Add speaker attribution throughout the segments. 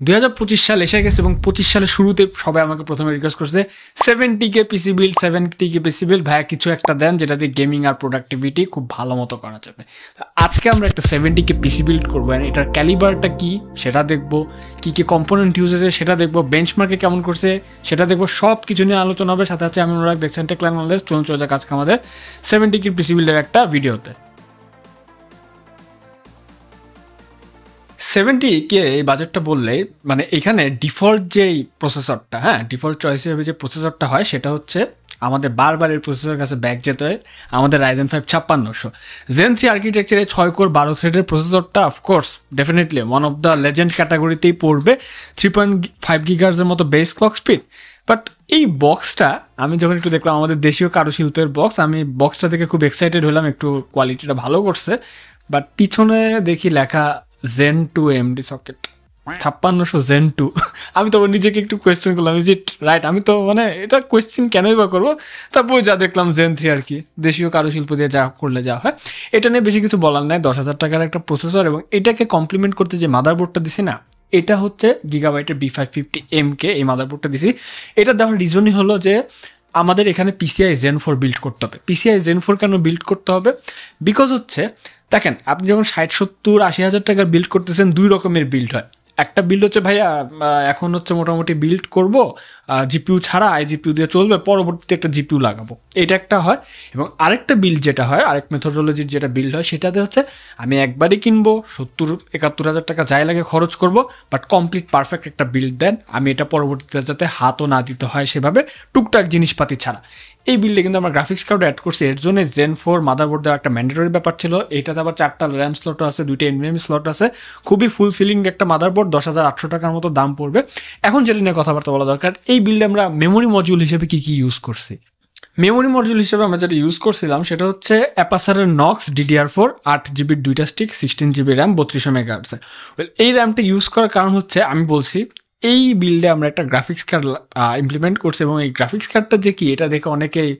Speaker 1: 2025 সাল এসে গেছে এবং 25 সালের শুরুতে সবাই আমাকে প্রথমে রিকোয়েস্ট করছে 70K PC build 70K PC build ভাইয়া কিছু একটা দেন যেটা দিয়ে গেমিং আর প্রোডাক্টিভিটি খুব ভালো মতো করা যাবে। আজকে আমরা একটা 70K পিসি বিল্ড করবো, এটার ক্যালিবারটা কি সেটা দেখবো, কি কি কম্পোনেন্ট ইউজ হয়েছে সেটা দেখবো, বেঞ্চমার্কে কেমন করছে সেটা দেখবো, সব কিছু নিয়ে আলোচনা হবে। সাথে আছে আমি অনুরাগ, দেখছেন টেকলান নলেজ। চলুন চলে যাক আজকে আমাদের 70K পিসি বিল্ডের একটা ভিডিওতে। 70K এই বাজেটটা বললে মানে এখানে ডিফল্ট যেই প্রসেসরটা, ডিফল্ট চয়েস হিসেবে যে প্রসেসরটা হয় সেটা হচ্ছে আমাদের বারবার এর প্রসেসরের কাছে ব্যাক যেতে হয়, আমাদের Ryzen 5 5600 Zen 3 আর্কিটেকচারে 6 কোর 12 থ্রেডের প্রসেসরটা of course definitely one of the legend ক্যাটাগরিতেই পড়বে। 3.5 গিগাহার্জের মতো বেস ক্লক স্পিড। বাট এই বক্সটা আমি যখন একটু দেখলাম আমাদের দেশীয় কারুশিল্পের বক্স, আমি বক্সটা থেকে খুব এক্সাইটেড হলাম, একটু কোয়ালিটিটা ভালো করছে। বাট পিছনে দেখি লেখা Zen 2 AMD সকেট 5600 Zen 2। আমি তো নিজেকে একটু কোয়েশ্চেন করলাম, ইজ ইট রাইট? আমি তো মানে এটা কোয়েশ্চেন কেনই বা করবো। তারপর যা দেখলাম Zen 3 আর কি, দেশীয় কারুশিল্প দিয়ে যা করলে যা হয়। এটা নিয়ে বেশি কিছু বলার নাই, 10,000 টাকার একটা প্রসেসর এবং এটাকে কমপ্লিমেন্ট করতে যে মাদারবোর্ডটা দিছি না, এটা হচ্ছে গিগাবাইটের B550MK এই মাদারবোর্ডটা দিছি। এটা দেওয়ার রিজনই হলো যে আমাদের এখানে PCI Zen 4 বিল্ড করতে হবে। PCI Zen 4 কেন বিল্ড করতে হবে? বিকজ হচ্ছে দেখেন, আপনি যখন 60-70-80 হাজার টাকার বিল্ড করতেছেন, দুই রকমের বিল্ড হয়। একটা বিল্ড হচ্ছে ভাইয়া এখন হচ্ছে মোটামুটি বিল্ড করব জিপিউ ছাড়া, IGPU দিয়ে চলবে, পরবর্তীতে একটা জিপিউ লাগাবো, এটা একটা হয়। এবং আরেকটা বিল্ড যেটা হয়, আরেক মেথোডোলজির যেটা বিল্ড হয়, সেটাতে হচ্ছে আমি একবারই কিনবো 70-71 হাজার টাকা যাই লাগে খরচ করব, বাট কমপ্লিট পারফেক্ট একটা বিল্ড দেন, আমি এটা পরবর্তীতে যাতে হাতও না দিতে হয় সেভাবে টুকটাক জিনিসপাতি ছাড়া। এই বিল্ডে কিন্তু আমরা গ্রাফিক্স কার্ড অ্যাড করছি, এর জন্য Zen 4 মাদারবোর্ড দেওয়া একটা ম্যান্ডেটরি ব্যাপার ছিল। এটাতে আবার 4টা র্যাম স্লটও আছে, 2টা NVMe স্লট আছে, খুবই ফুলফিলিং একটা মাদারবোর্ড। 10,800 টাকার মতো দাম পড়বে। এখন যেটা নিয়ে কথাবার্তা বলা দরকার, এই বিল্ডে আমরা মেমোরি মডিউল হিসেবে কি ইউজ করছি। মেমোরি মডিউল হিসেবে আমরা যেটা ইউজ করছিলাম সেটা হচ্ছে অ্যাপাসারের Knox DDR4 8GB 2টা স্টিক, 16GB র্যাম, 3200 MHz। এই র্যামটা ইউজ করার কারণ হচ্ছে আমি বলছি এই বিল্ডে আমরা একটা গ্রাফিক্স কার্ড ইমপ্লিমেন্ট করছি এবং এই গ্রাফিক্স কার্ডটা যে কি এটা দেখে অনেকেই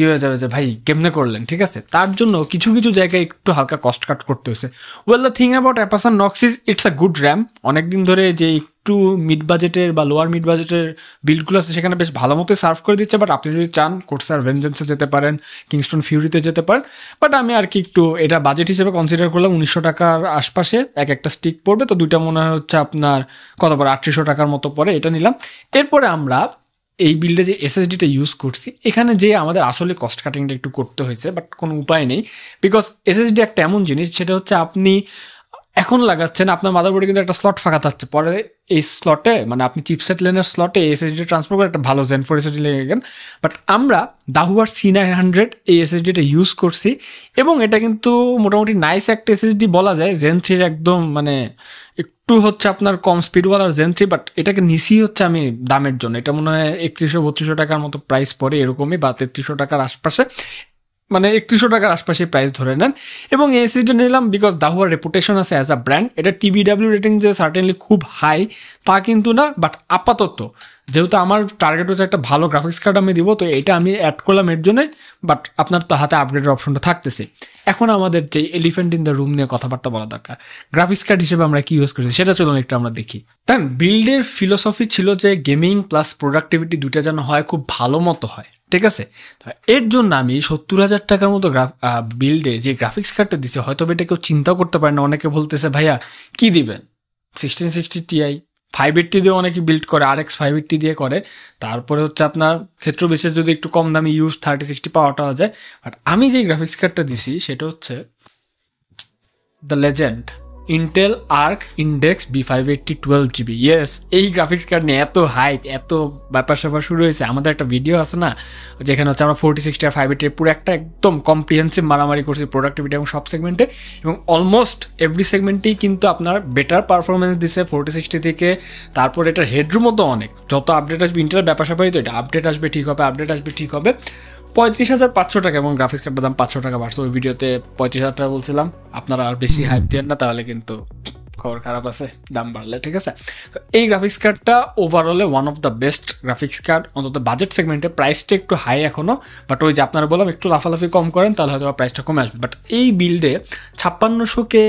Speaker 1: হয়ে যাবে যে ভাই কেমনে করলেন, ঠিক আছে? তার জন্য কিছু কিছু জায়গায় একটু হালকা কস্ট কাট করতে হয়েছে। Well the thing about Apacer Knox is it's a good RAM. অনেকদিন ধরে যে একটু মিড বাজেটের বা লোয়ার মিড বাজেটের বিল্ডগুলো আছে সেখানে বেশ ভালো মতোই সার্ভ করে দিচ্ছে। বাট আপনি যদি চান কোর্সার ভেঞ্জেন্সে যেতে পারেন, কিংস্টন ফিউরিতে যেতে পারেন। বাট আমি আর কি একটু এটা বাজেট হিসেবে কনসিডার করলাম। 1900 টাকার আশপাশে একটা স্টিক পড়বে, তো দুইটা মনে হয় হচ্ছে আপনার কত পড়ে 3800 টাকার মতো পড়ে, এটা নিলাম। এরপরে আমরা এই বিল্ডে যে SSDটা ইউজ করছি, এখানে যে আমাদের আসলে কস্ট কাটিংটা একটু করতে হয়েছে, বাট কোনো উপায় নেই। বিকজ SSD একটা এমন জিনিস সেটা হচ্ছে আপনি এখন লাগাচ্ছেন, আপনার মাদারবোর্ডে কিন্তু একটা স্লট ফাঁকা থাকছে, পরে এই স্লটে মানে আপনি চিপসেট লেনের স্লটে SSD ট্রান্সফার করে একটা ভালো Zen 4 SSD লেগে গেলেন। বাট আমরা দাহুয়ার C900 এই SSDটা ইউজ করছি এবং এটা কিন্তু মোটামুটি নাইস একটা SSD বলা যায়। Zen 3 একদম মানে একটু হচ্ছে আপনার কম স্পিডওয়ালা Zen 3, বাট এটাকে নিছি হচ্ছে আমি দামের জন্য। এটা মনে হয় 3100-3200 টাকার মতো প্রাইস পড়ে এরকমই, বা 3300 টাকার আশপাশে, মানে 3100 টাকার আশপাশে প্রাইস ধরে নেন। এবং এই এসিডটা নিলাম বিকজ দাহুয়ার রেপুটেশন আছে অ্যাজ আ ব্র্যান্ড। এটা TBW রেটিং যে সার্টেনলি খুব হাই তা কিন্তু না, বাট আপাতত যেহেতু আমার টার্গেট হচ্ছে একটা ভালো গ্রাফিক্স কার্ড আমি দিব, তো এটা আমি অ্যাড করলাম এর জন্যই। বাট আপনার তো হাতে আপগ্রেডের অপশনটা থাকতেছে। এখন আমাদের যে এলিফেন্ট ইন দ্য রুম নিয়ে কথাবার্তা বলা দরকার, গ্রাফিক্স কার্ড হিসেবে আমরা কি ইউজ করছি সেটা চলুন একটু আমরা দেখি। দেন বিল্ডের ফিলোসফি ছিল যে গেমিং প্লাস প্রোডাক্টিভিটি দুইটা যেন হয়, খুব ভালো মতো হয়, ঠিক আছে? এর জন্য আমি 70,000 টাকার মতো বিল্ডে যে গ্রাফিক্স কার্ডটা দিচ্ছে, হয়তো এটা কেউ চিন্তাও করতে পারে না। অনেকে বলতেছে ভাইয়া কি দিবেন, 1660 Ti 580 দিয়ে অনেকে বিল্ড করে, RX 580 দিয়ে করে। তারপরে হচ্ছে আপনার ক্ষেত্র বিশেষ যদি একটু কম দামি ইউজ 3060 পাওয়াটা যায়। বাট আমি যে গ্রাফিক্স কার্ডটা দিছি সেটা হচ্ছে the legend Intel Arc index B580 12GB। Yes, এই গ্রাফিক্স কার্ড নিয়ে এত হাইপ, এত ব্যাপার স্যাপার শুরু হয়েছে। আমাদের একটা ভিডিও আছে না, যেখানে হচ্ছে আমরা 4060 আর 580 পুরো একটা একদম কম্প্রিহেন্সিভ মারামারি করছি প্রোডাক্টিভিটি এবং সব সেগমেন্টে, এবং অলমোস্ট এভরি সেগমেন্টেই কিন্তু আপনার বেটার পারফরমেন্স দিচ্ছে 4060 থেকে। তারপর এটার হেডরুমও তো অনেক, যত আপডেট আসবে ইন্টেলের ব্যাপার স্যাপারই তো এটা আপডেট আসবে ঠিক হবে, আপডেট আসবে ঠিক হবে। 35,500 টাকা এবং গ্রাফিক্স কার্ডের দাম 500 টাকা বাড়ছে। ওই ভিডিওতে 35,000 টাকা বলছিলাম, আপনারা আর বেশি হাইপ দেন না, তাহলে কিন্তু খবর খারাপ আছে দাম বাড়লে, ঠিক আছে। তো এই গ্রাফিক্স কার্ডটা ওভারঅলে one of the best graphics card, অন্তত বাজেট সেগমেন্টে। প্রাইসটা একটু হাই এখনও, বাট ওই যে আপনারা বললাম একটু লাফালাফি কম করেন তাহলে হয়তো প্রাইসটা কমে আসবে। বাট এই বিল্ডে 5600কে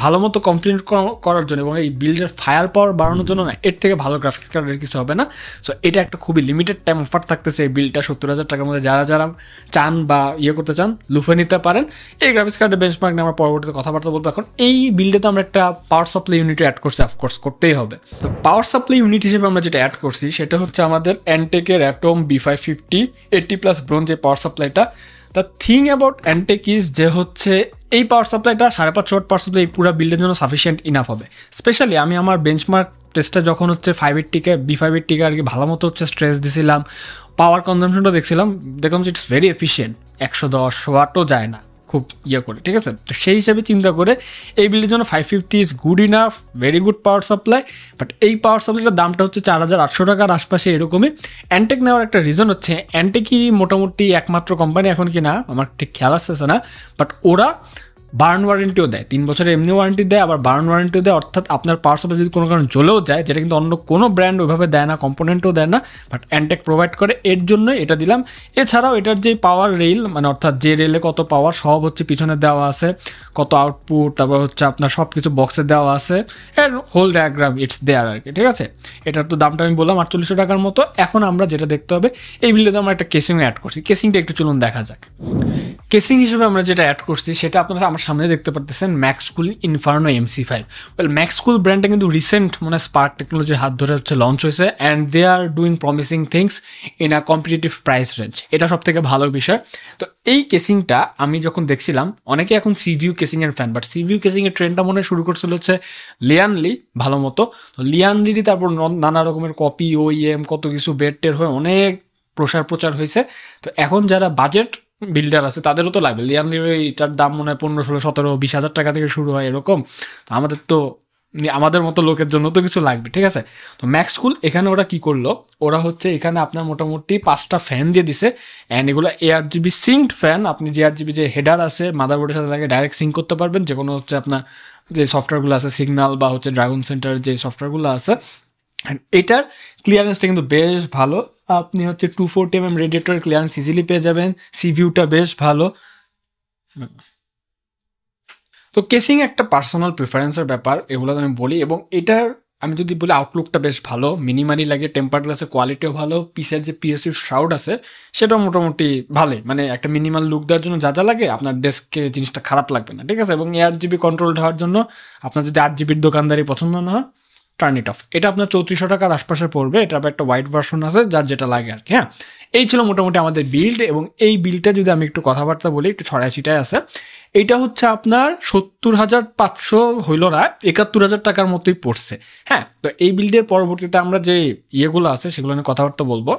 Speaker 1: ভালো মতো কমপ্লিট করার জন্য এবং এই বিল্ডের ফায়ার পাওয়ার বাড়ানোর জন্য না, এর থেকে ভালো গ্রাফিক্স কার্ডের কিছু হবে না। সো এটা একটা খুবই লিমিটেড টাইম অফার থাকতেছে এই বিল্ডটা 70,000 টাকার মধ্যে। যারা যারা চান বা করতে চান লুফে নিতে পারেন। এই গ্রাফিক্স কার্ডের বেঞ্চমার্ক নিয়ে আমরা পরবর্তীতে কথাবার্তা বলবো। এখন এই বিল্ডে তো আমরা একটা পাওয়ার সাপ্লাই ইউনিট অ্যাড করছি, অফকোর্স করতেই হবে। তো পাওয়ার সাপ্লাই ইউনিট হিসেবে আমরা যেটা অ্যাড করছি সেটা হচ্ছে আমাদের অ্যান্টেকের অ্যাটম B550 80+ ব্রোঞ্জ যে পাওয়ার সাপ্লাইটা। The thing about Antec is যে হচ্ছে এই পাওয়ার সাপ্লাইটা 5.5 ওয়াট পাওয়ার সাপ্লাই পুরো বিল্ডের জন্য সাফিসিয়েন্ট ইনাফ হবে। স্পেশালি আমি আমার বেঞ্চমার্ক টেস্টটা যখন হচ্ছে 580 B580 আর কি ভালো মতো হচ্ছে স্ট্রেস দিছিলাম, পাওয়ার কনজামশনটা দেখছিলাম, দেখলাম যে ইটস ভেরি এফিসিয়েন্ট, 110 ওয়াটও যায় না খুব করে, ঠিক আছে। তো সেই হিসাবে চিন্তা করে এই বিল্ডের জন্য 550 is good enough, very good power supply. But এই পাওয়ার সাপ্লাইটার দামটা হচ্ছে 4800 টাকার আশপাশে এরকমই। অ্যান্টেক নেওয়ার একটা রিজন হচ্ছে অ্যান্টেকই মোটামুটি একমাত্র কোম্পানি এখন কি না আমার ঠিক খেয়াল আসতেছে না, বাট ওরা বার্ন ওয়ারেন্টিও দেয়, 3 বছরের এমনি ওয়ারেন্টি দেয়, আবার বার্ন ওয়ারেন্টিও দেয়। অর্থাৎ আপনার পাওয়ার সাপ্লাই যদি কোনো কারণে জ্বলেও যায়, যেটা কিন্তু অন্য কোনো ব্র্যান্ড ওইভাবে দেয় না, কম্পোনেন্টও দেয় না, বাট অ্যান্টেক প্রোভাইড করে, এর জন্য এটা দিলাম। এছাড়াও এটার যে পাওয়ার রেল, মানে অর্থাৎ যে রেলে কত পাওয়ার সব হচ্ছে পিছনে দেওয়া আছে, কত আউটপুট, তারপর হচ্ছে আপনার সব কিছু বক্সে দেওয়া আছে, এর হোল ডায়াগ্রাম ইটস দেয়ার আর কি, ঠিক আছে। এটার তো দামটা আমি বললাম 4800 টাকার মতো। এখন আমরা যেটা দেখতে হবে এই বিল্ডে আমরা একটা কেসিং অ্যাড করছি। কেসিংটা একটু চলুন দেখা যাক। কেসিং হিসেবে আমরা যেটা অ্যাড করছি সেটা আপনারা আমার সামনে দেখতে পারতেছেন, ম্যাক্সকুল ইনফার্নো MC5। ওয়েল ম্যাক্সকুল ব্র্যান্ডটা কিন্তু রিসেন্ট মনে স্পার্ক টেকনোলজির হাত ধরে হচ্ছে লঞ্চ হয়েছে, and they are doing promising things in a competitive price range. এটা সব থেকে ভালো বিষয়। তো এই কেসিংটা আমি যখন দেখছিলাম, অনেকে এখন সিভিউ কেসিংয়ের ফ্যান, বাট সিভিউ কেসিংয়ের ট্রেন্ডটা মনে শুরু করছিল হচ্ছে লিয়ানলি ভালো মতো। তো লিয়ানলিরই তারপর নানা রকমের কপি OEM কত কিছু বেড হয়ে অনেক প্রচার হয়েছে। তো এখন যারা বাজেট বিল্ডার আছে তাদেরও তো লাগবে। লিয়ানলির এটার দাম মনে হয় 15, 16, 17, 20,000 টাকা থেকে শুরু হয় এরকম। আমাদের মতো লোকের জন্য তো কিছু লাগবে, ঠিক আছে। তো ম্যাক্সকুল এখানে ওরা কি করলো, ওরা হচ্ছে এখানে আপনার মোটামুটি 5টা ফ্যান দিয়ে দিছে, অ্যান্ড এগুলো ARGB সিঙ্কড ফ্যান। আপনি যে ARGB যে হেডার আছে মাদারবোর্ডের সাথে লাগে ডাইরেক্ট সিঙ্ক করতে পারবেন, যে কোনো হচ্ছে আপনার যে সফটওয়্যারগুলো আছে সিগন্যাল বা হচ্ছে ড্রাগন সেন্টার যে সফটওয়্যারগুলো আছে। অ্যান্ড এটার ক্লিয়ারেন্সটা কিন্তু বেশ ভালো। আপনি হচ্ছে 240 mm রেডিয়েটর ক্লিয়ারেন্স ইজিলি পেয়ে যাবেন। সিভিউটা বেশ ভালো। তো কেসিং একটা পার্সোনাল প্রিফারেন্সের ব্যাপার, এগুলো আমি বলি। এবং এটার আমি যদি বলি আউটলুকটা বেশ ভালো, মিনিমালি লাগে, টেম্পার গ্লাসের কোয়ালিটিও ভালো, পিসের যে PSU শাউড আছে সেটাও মোটামুটি ভালোই, মানে একটা মিনিমাল লুক দেওয়ার জন্য যা যা লাগে আপনার ডেস্কে জিনিসটা খারাপ লাগবে না, ঠিক আছে। এবং ARGB কন্ট্রোল হওয়ার জন্য আপনার যদি 8GB দোকানদারি পছন্দ না হয়, টার্ন ইট অফ। এটা আপনার 3400 টাকার আশপাশে পড়বে। এটা আবার একটা হোয়াইট ভার্সন আছে যার যেটা লাগে আর কি। হ্যাঁ, এই ছিল মোটামুটি আমাদের বিল্ড। এবং এই বিল্ডটা যদি আমি একটু কথাবার্তা বলি, একটু 86টায় আছে। এইটা হচ্ছে আপনার 70,500 হইল না, 71,000 টাকার মতোই পড়ছে। হ্যাঁ, তো এই বিল্ডের পরবর্তীতে আমরা যে ইয়েগুলো আছে সেগুলো নিয়ে কথাবার্তা বলবো,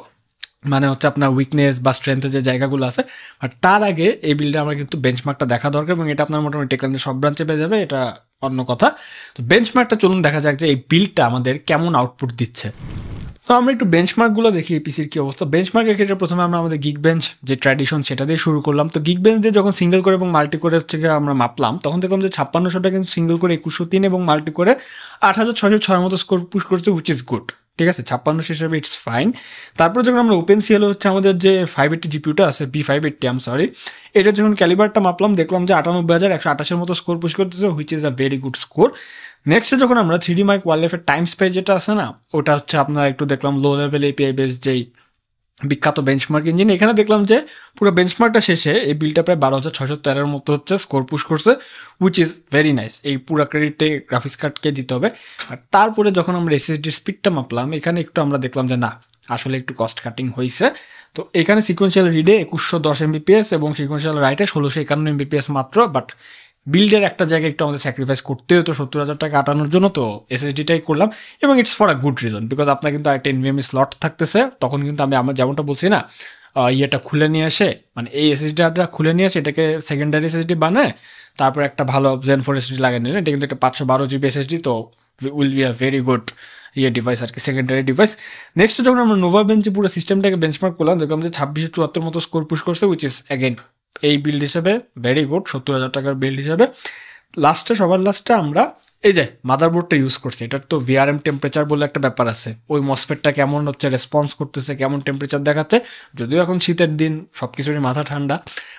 Speaker 1: মানে হচ্ছে আপনার উইকনেস বা স্ট্রেংথের যে জায়গাগুলো আছে। বাট তার আগে এই বিল্ডে আমরা কিন্তু বেঞ্চমার্কটা দেখা দরকার, এবং এটা আপনার মোটামুটি টেকনিক্যাল সব ব্রাঞ্চে পেয়ে যাবে, এটা অন্য কথা। তো বেঞ্চমার্কটা চলুন দেখা যাক যে এই বিল্ডটা আমাদের কেমন আউটপুট দিচ্ছে। তো আমরা একটু বেঞ্চমার্কগুলো দেখি পিসির কি অবস্থা। বেঞ্চমার্কের ক্ষেত্রে প্রথমে আমরা আমাদের Geekbench যে ট্র্যাডিশন সেটা দিয়ে শুরু করলাম। তো Geekbench দিয়ে যখন সিঙ্গেল করে এবং মাল্টি করে হচ্ছে আমরা মাপলাম, তখন দেখলাম যে 5600টা কিন্তু সিঙ্গেল করে 2103 এবং মাল্টি করে 8606 মতো স্কোর পুশ করছে, উইচ ইজ গুড, ঠিক আছে। 5600 হিসেবে ইটস ফাইন। তারপর যখন আমরা OpenCL হচ্ছে আমাদের যে 580 GPUটা আছে, B580 এটা যখন ক্যালিবারটা মাপলাম, দেখলাম যে 98,128 মতো স্কোর পুশ করতেছে, which is a very good score. নেক্সটে যখন আমরা 3D Mark ওয়াইল্ডলাইফের টাইম স্পেস যেটা আছে না, ওটা হচ্ছে আপনার একটু দেখলাম লো লেভেল API বেস যেই বিখ্যাত বেঞ্চমার্ক ইঞ্জিন, এখানে দেখলাম যে পুরো বেঞ্চমার্কটা শেষে এই বিলটা প্রায় 12,613 মতো হচ্ছে স্কোর পুশ করছে, উইচ ইজ ভেরি নাইস। এই পুরো ক্রেডিটে গ্রাফিক্স কার্ডকে দিতে হবে। আর তারপরে যখন আমরা SSD স্পিডটা মাপলাম, এখানে একটু আমরা দেখলাম যে না, আসলে একটু কস্ট কাটিং হয়েছে। তো এখানে সিকোয়েন্সিয়াল রিডে 2110 MBPS এবং সিকোয়েন্সিয়াল রাইটে 1651 MBPS মাত্র। বাট বিল্ডের একটা জায়গায় একটু আমাদের স্যাক্রিফাইস করতে হতো 70,000 টাকা কাটানোর জন্য, তো SSDটাই করলাম। এবং it's for a good reason, because আপনার কিন্তু একটা NVMe স্লট থাকতেছে। তখন কিন্তু আমার যেমনটা বলছি না, ইয়েটা খুলে নিয়ে আসে, মানে এই SSDটা খুলে নিয়ে আসে, এটাকে সেকেন্ডারি SSD বানায়, তারপর একটা ভালো Zen 4 SSD লাগিয়ে নিলেন। এটা কিন্তু একটা 512 GB SSD, তো will be a very good device আর কি, সেকেন্ডারি ডিভাইস। নেক্সট যখন আমরা নোভা বেঞ্চে পুরো সিস্টেমটাকে বেঞ্চমার্ক করলাম, দেখলাম যে 2674 মতো স্কোর পুশ করছে, উইচ ইজ অ্যাগেন এই বিল্ড হিসেবে ভেরি গুড, 70,000 টাকার বিল্ড হিসেবে। সবার লাস্টে আমরা এই যে মাদারবোর্ডটা ইউজ করছি, এটার তো ভিআরএম টেম্পারেচার বলে একটা ব্যাপার আছে, ওই মসফেটটা কেমন হচ্ছে রেসপন্স করতেছে, কেমন টেম্পারেচার দেখাচ্ছে। যদিও এখন শীতের দিন সব কিছুরই মাথা ঠান্ডা,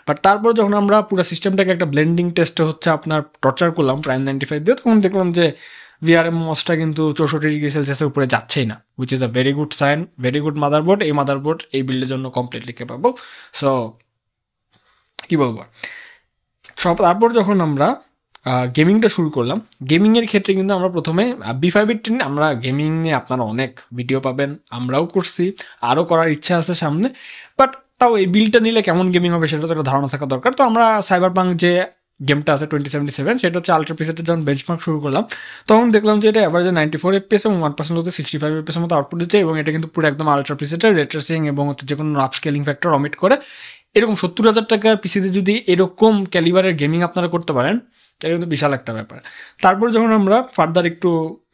Speaker 1: বাট তারপর যখন আমরা পুরো সিস্টেমটাকে একটা ব্লেন্ডিং টেস্টে হচ্ছে আপনার টর্চার করলাম প্রাইম 95 দিয়ে, তখন দেখলাম যে ভিআরএম মসটা কিন্তু 64 ডিগ্রি সেলসিয়াসের উপরে যাচ্ছেই না, which is a very good sign, very good motherboard. এই মাদারবোর্ড এই বিল্ডের জন্য কমপ্লিটলি কেপাবল। সো কি বলবো, তারপর যখন আমরা গেমিংটা শুরু করলাম, গেমিংয়ের ক্ষেত্রে কিন্তু আমরা প্রথমে B580 আমরা গেমিং নিয়ে আপনারা অনেক ভিডিও পাবেন, আমরাও করছি, আরও করার ইচ্ছা আছে সামনে, বাট তাও এই বিলটা নিলে কেমন গেমিং হবে সেটা তো একটা ধারণা থাকা দরকার। তো আমরা সাইবারপাঙ্ক যে গেমটা আছে 2077, সেটা হচ্ছে আলট্রা প্রিসেটের যখন বেঞ্চমার্ক শুরু করলাম, তখন দেখলাম যে এটা অ্যাভারেজে 94 FPS এবং 1% হতে 65 FPS মতো আউটপুট দিচ্ছে, এবং এটা কিন্তু পুরো একদম আলট্রা প্রিসেটের রে ট্রেসিং এবং হচ্ছে যে কোনো আপস্কেলিং ফ্যাক্টর অমিট করে। এরকম 70,000 টাকার পিসিতে যদি এরকম ক্যালিবারের গেমিং আপনারা করতে পারেন, এটা কিন্তু বিশাল একটা ব্যাপার। তারপর যখন আমরা ফার্দার একটু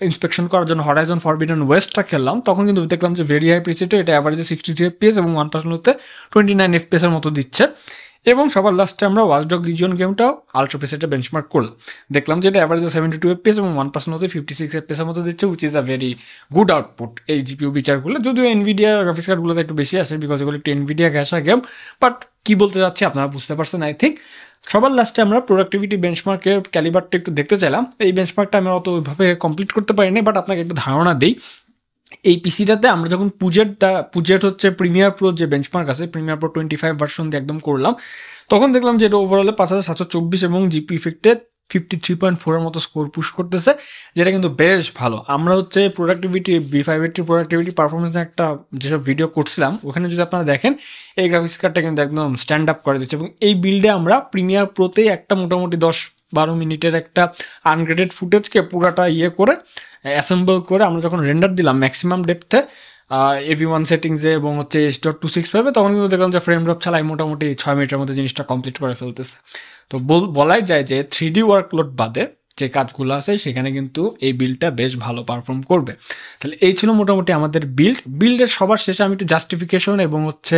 Speaker 1: ইন্সপেকশন করার জন্য হরাইজন ফরবিডেন ওয়েস্টটা খেললাম, তখন কিন্তু দেখলাম যে ভেরি হাই প্রিসেটে এটা অ্যাভারেজে 63 FPS এবং 1% হতে 29 FPS এর মতো দিচ্ছে। এবং সবার লাস্টে আমরা ওয়াচডগ লিজিয়ন গেমটাও আলট্রা প্রিসেটে বেঞ্চমার্ক করলাম, দেখলাম যে এটা অ্যাভারেজে 72 FPS এবং 1% হতে 56 FPS এর মতো দিচ্ছে, which is a very good output এই জিপিইউ বিচারগুলো। যদিও এনভিডিয়া গ্রাফিক্স কার্ডগুলোতে একটু বেশি আসে, বিকজ এগুলো একটু এনভিডিয়া ঘেঁষা গেম, বাট কি বলতে যাচ্ছি আপনারা বুঝতে পারছেন আই থিঙ্ক। সবার লাস্টে আমরা প্রোডাক্টিভিটি বেঞ্চমার্কের ক্যালিবারটা একটু দেখতে চাইলাম। এই বেঞ্চমার্কটা আমরা অত ওইভাবে কমপ্লিট করতে পারিনি, বাট আপনাকে একটু ধারণা দিই। এই পিসিটাতে আমরা যখন পুজেট হচ্ছে প্রিমিয়ার প্রো যে বেঞ্চমার্ক আছে, প্রিমিয়ার প্রো 25 ভার্সন দিয়ে একদম করলাম, তখন দেখলাম যে এটা ওভারঅলে 5724 এবং জিপি ইফেক্টে 53.4 এর মতো স্কোর পুশ করতেছে, যেটা কিন্তু বেশ ভালো। আমরা হচ্ছে প্রোডাক্টিভিটি B580 প্রোডাক্টিভিটি পারফরমেন্সে একটা যেসব ভিডিও করছিলাম, ওখানে যদি আপনারা দেখেন এই গ্রাফিক্স কার্ডটা কিন্তু একদম স্ট্যান্ড আপ করে দিচ্ছে। এবং এই বিল্ডে আমরা প্রিমিয়ার প্রোতেই একটা মোটামুটি 10-12 মিনিটের একটা আনগ্রেডেড ফুটেজকে পুরাটা করে অ্যাসেম্বল করে আমরা যখন রেন্ডার দিলাম ম্যাক্সিমাম ডেপথে AV1 সেটিংসে এবং হচ্ছে H.265, তখন কিন্তু দেখলাম যে ফ্রেম ড্রপ ছাড়াই মোটামুটি 6 মিনিটের মধ্যে জিনিসটা কমপ্লিট করে ফেলতেছে। তো বলাই যায় যে 3D ওয়ার্কলোড বাদে যে কাজগুলো আছে সেখানে কিন্তু এই বিল্ডটা বেশ ভালো পারফর্ম করবে। তাহলে এই ছিল মোটামুটি আমাদের বিল্ডের সবার শেষে আমি একটু জাস্টিফিকেশন এবং হচ্ছে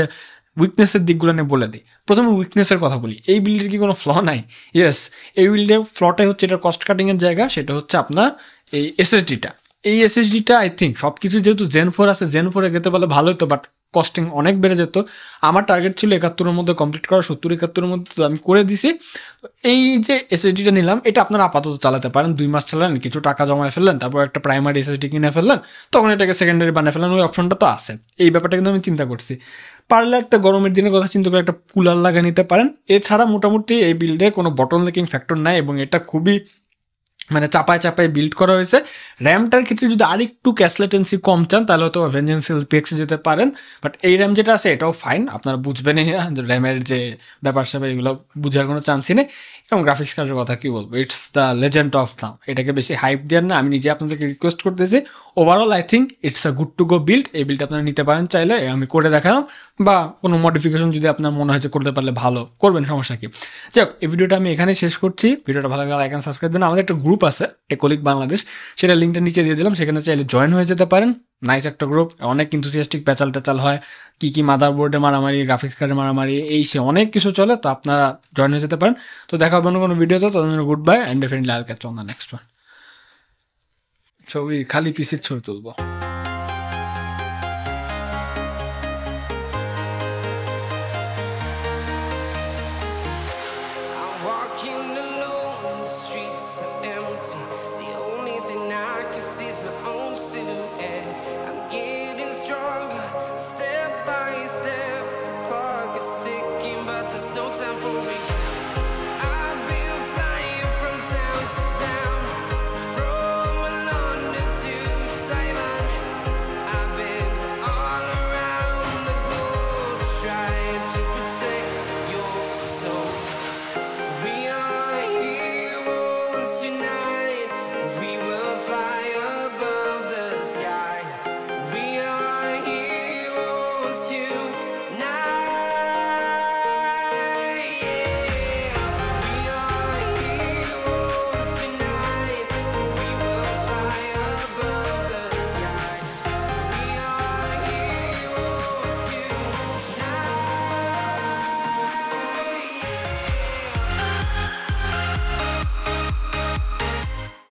Speaker 1: উইকনেসের দিকগুলো নিয়ে বলে দিই। প্রথমে উইকনেসের কথা বলি, এই বিল্ডের কি কোনো ফ্ল নাই? ইয়েস, এই বিল্ডের ফ্লটাই হচ্ছে এটার কস্ট কাটিংয়ের জায়গা, সেটা হচ্ছে আপনার এই এসএসডিটা। এই এসএসডিটা আই থিঙ্ক সব কিছু যেহেতু Zen 4 আছে, Zen 4 যেতে পারলে ভালো হতো, বাট কস্টিং অনেক বেড়ে যেত। আমার টার্গেট ছিল 71-এর মধ্যে কমপ্লিট করা, 70-71-এর মধ্যে তো আমি করে দিছি। এই যে এসএসডিটা নিলাম, এটা আপনারা আপাতত চালাতে পারেন, 2 মাস চালালেন, কিছু টাকা জমায় ফেললেন, তারপর একটা প্রাইমারি এসএসডি কিনে ফেললেন, তখন এটাকে সেকেন্ডারি বানিয়ে ফেলেন, ওই অপশনটা তো আছে। এই ব্যাপারটা কিন্তু আমি চিন্তা করছি। পারলে একটা গরমের দিনের কথা চিন্তা করে একটা কুলার লাগিয়ে নিতে পারেন। এছাড়া মোটামুটি এই বিল্ডে কোনো বটল নেকিং ফ্যাক্টর নাই এবং এটা খুবই মানে চাপায় বিল্ড করা হয়েছে। র্যামটার ক্ষেত্রে যদি আরেকটু ক্যাশ লেটেন্সি কম চান তাহলে হয়তো ভেঞ্জেন্স এলপিএক্সে যেতে পারেন, বাট এই র্যাম যেটা আছে এটাও ফাইন, আপনারা বুঝবেনই না যে র্যামের যে ব্যাপার স্যাপার এগুলো বুঝার কোনো চান্সই নেই। এবং গ্রাফিক্স কার্ডের কথা কি বলবো, ইটস দ্য লেজেন্ড অফ নাও, এটাকে বেশি হাইপ দেওয়ার না, আমি নিজে আপনাদেরকে রিকোয়েস্ট করতেছি। Overall I think it's a good to go build. এই বিল্ড আপনারা নিতে পারেন চাইলে, আমি করে দেখালাম, বা কোনো মডিফিকেশন যদি আপনার মনে হয় যে করতে পারলে ভালো করবেন, সমস্যা কি। যাই হোক, এই ভিডিওটা আমি এখানেই শেষ করছি। ভিডিওটা ভালো লাগলে লাইক অ্যান্ড সাবস্ক্রাইব দেবেন। আমাদের একটা গ্রুপ আছে টেকলিক বাংলাদেশ, সেটা লিঙ্কটা নিচে দিয়ে দিলাম, সেখানে চাইলে জয়েন হয়ে যেতে পারেন। নাইস একটা গ্রুপ, অনেক ইনথুসিয়াস্টিক পেচাল হয়, কি মাদারবোর্ডে মারামারি, গ্রাফিক্স কার্ডে মারামারি, এই সে অনেক কিছু চলে, তো আপনারা জয়েন হয়ে যেতে পারেন। তো দেখা হবে অন্য কোনো ভিডিওতে, তখন গুড বাই অ্যান্ড ডেফিনেটলি আইল catch on the next one. ছবি খালি পিসির ছবি তুলবো।
Speaker 2: Walking alone, the streets are empty. The only thing I can see is my own silhouette.